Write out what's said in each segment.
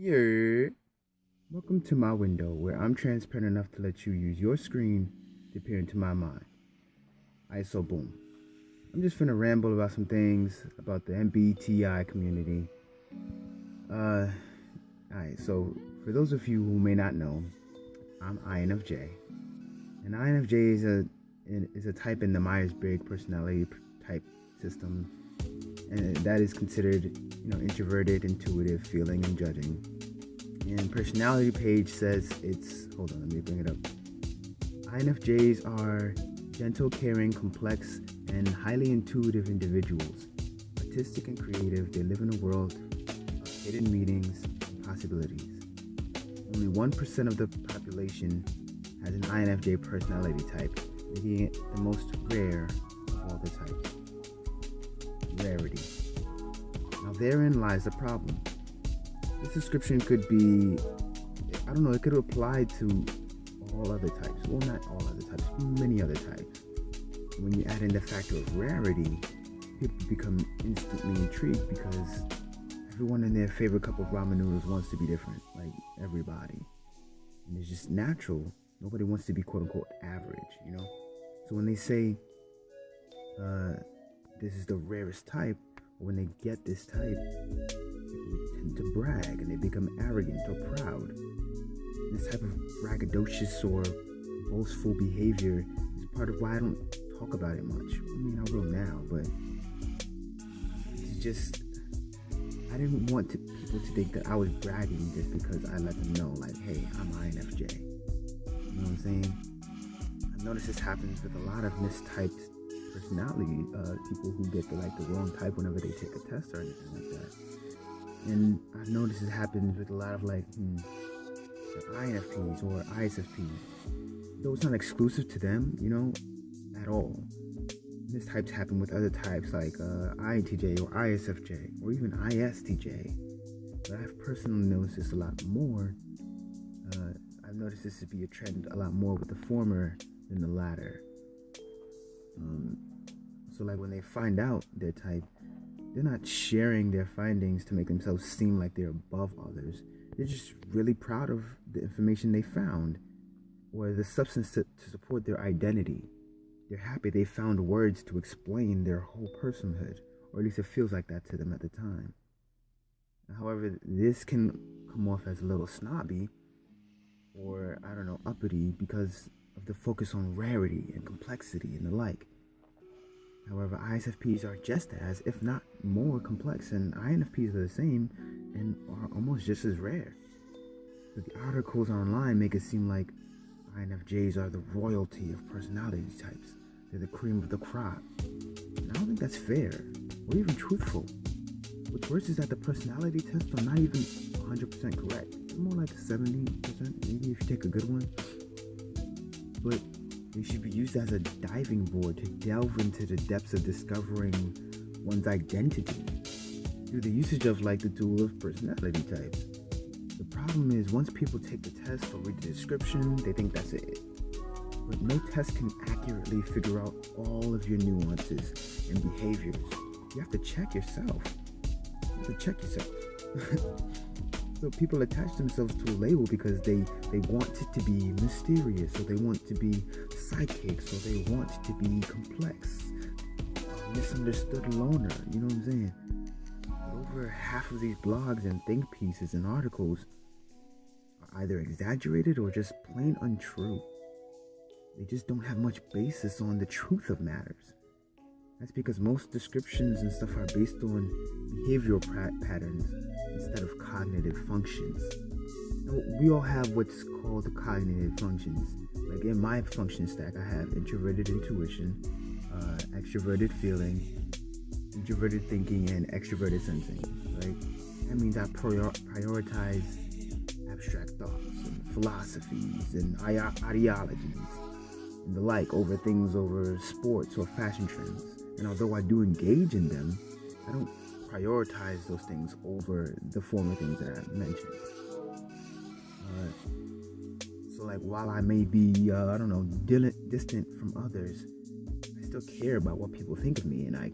Yeah. Welcome to my window where I'm transparent enough to let you use your screen to peer into my mind. Alright, so boom. I'm just finna ramble about some things about the MBTI community. Alright, so for those of you who may not know, I'm INFJ. And INFJ is a type in the Myers-Briggs personality type system, and that is considered, introverted, intuitive, feeling, and judging. And personality page says hold on, let me bring it up. INFJs are gentle, caring, complex, and highly intuitive individuals. Artistic and creative, they live in a world of hidden meanings and possibilities. Only 1% of the population has an INFJ personality type, making it the most rare of all the types. Rarity. Now therein lies the problem. This description could be, it could apply to all other types. Well, not all other types, many other types. When you add in the factor of rarity, people become instantly intrigued because everyone in their favorite cup of ramen noodles wants to be different, like everybody. And it's just natural. Nobody wants to be quote unquote average. So when they say this is the rarest type, or when they get this type, people tend to brag and they become arrogant or proud. And this type of braggadocious or boastful behavior is part of why I don't talk about it much. I mean, I will now, but it's just, I didn't want people to think that I was bragging just because I let them know, like, hey, I'm INFJ. You know what I'm saying? I've noticed this happens with a lot of mistyped personality people who get the wrong type whenever they take a test or anything like that. And I've noticed this happens with a lot of INFPs or ISFPs. Though it's not exclusive to them, at all. Mistypes happen with other types like INTJ or ISFJ or even ISTJ. But I've personally noticed this a lot more. I've noticed this to be a trend a lot more with the former than the latter. So when they find out their type, they're not sharing their findings to make themselves seem like they're above others. They're just really proud of the information they found or the substance to support their identity. They're happy they found words to explain their whole personhood, or at least it feels like that to them at the time. However, this can come off as a little snobby or, uppity because of the focus on rarity and complexity and the like. However, ISFPs are just as, if not more, complex, and INFPs are the same and are almost just as rare. But the articles online make it seem like INFJs are the royalty of personality types. They're the cream of the crop. And I don't think that's fair or even truthful. What's worse is that the personality tests are not even 100% correct. They're more like 70%, maybe if you take a good one. But they should be used as a diving board to delve into the depths of discovering one's identity through the usage of the tool of personality types. The problem is once people take the test or read the description, they think that's it. But no test can accurately figure out all of your nuances and behaviors. You have to check yourself. So people attach themselves to a label because they want it to be mysterious, or they want to be psychics, or they want to be complex, misunderstood loner, you know what I'm saying? But over half of these blogs and think pieces and articles are either exaggerated or just plain untrue. They just don't have much basis on the truth of matters. That's because most descriptions and stuff are based on behavioral patterns instead of cognitive functions. Now, we all have what's called cognitive functions. Like in my function stack, I have introverted intuition, extroverted feeling, introverted thinking, and extroverted sensing, right? That means I prioritize abstract thoughts and philosophies and ideologies and the like over sports or fashion trends. And although I do engage in them, I don't prioritize those things over the former things that I mentioned. So while I may be, distant from others, I still care about what people think of me, and I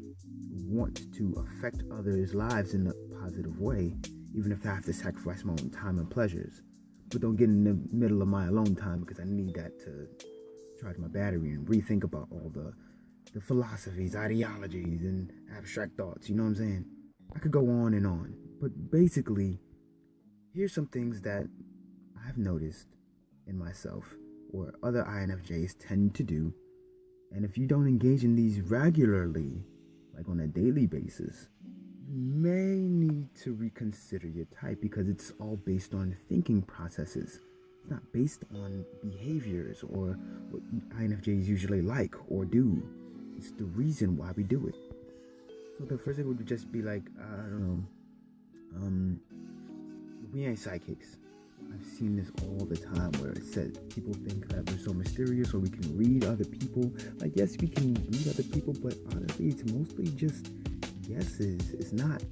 want to affect others' lives in a positive way, even if I have to sacrifice my own time and pleasures. But don't get in the middle of my alone time because I need that to charge my battery and rethink about all the philosophies, ideologies, and abstract thoughts. You know what I'm saying? I could go on. But basically, here's some things that I've noticed in myself or other INFJs tend to do. And if you don't engage in these regularly, like on a daily basis, you may need to reconsider your type because it's all based on thinking processes. It's not based on behaviors or what INFJs usually like or do. It's the reason why we do it. So the first thing would just be like, I don't know, we ain't psychics. I've seen this all the time where it says people think that we're so mysterious or we can read other people. Like, yes, we can read other people, but honestly, it's mostly just guesses. It's not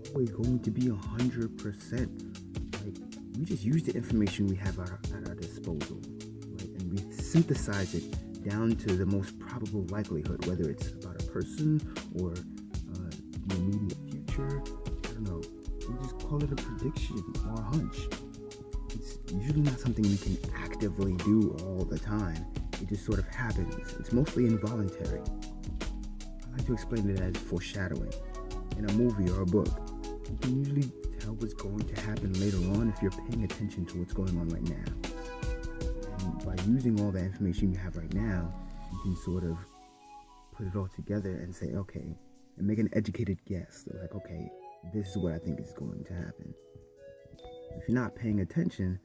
always going to be 100%. Like, we just use the information we have at our disposal, right? And we synthesize it down to the most probable likelihood, whether it's about a person or the immediate future. I don't know. We just call it a prediction or a hunch. It's usually not something we can actively do all the time. It just sort of happens. It's mostly involuntary. I like to explain it as foreshadowing. In a movie or a book, you can usually tell what's going to happen later on if you're paying attention to what's going on right now. And by using all the information you have right now, you can sort of put it all together and say, okay, and make an educated guess. So like, okay, this is what I think is going to happen. If you're not paying attention,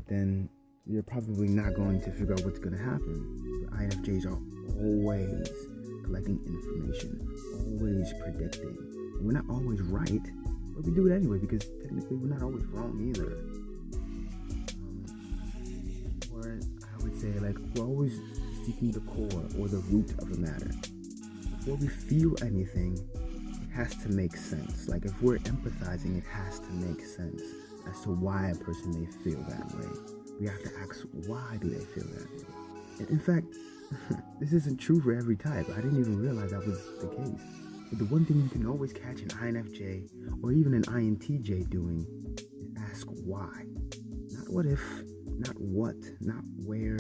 then you're probably not going to figure out what's going to happen. But INFJs are always collecting information, always predicting. And we're not always right, but we do it anyway because technically we're not always wrong either. Or I would say, like, we're always seeking the core or the root of a matter. Before we feel anything, it has to make sense. Like, if we're empathizing, it has to make sense as to why a person may feel that way. We have to ask, why do they feel that way? And in fact, this isn't true for every type. I didn't even realize that was the case. But the one thing you can always catch an INFJ or even an INTJ doing is ask why. Not what if, not what, not where,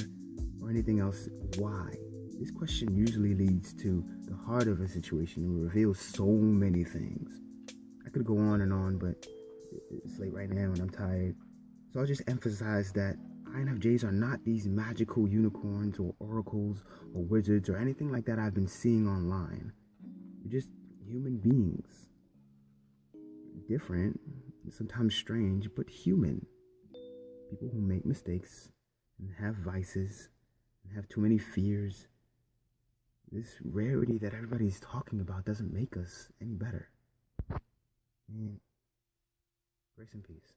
or anything else. Why? This question usually leads to the heart of a situation and reveals so many things. I could go on, but it's late right now and I'm tired. So I'll just emphasize that INFJs are not these magical unicorns or oracles or wizards or anything like that I've been seeing online. They're just human beings. Different, sometimes strange, but human. People who make mistakes and have vices and have too many fears. This rarity that everybody's talking about doesn't make us any better. Grace and peace.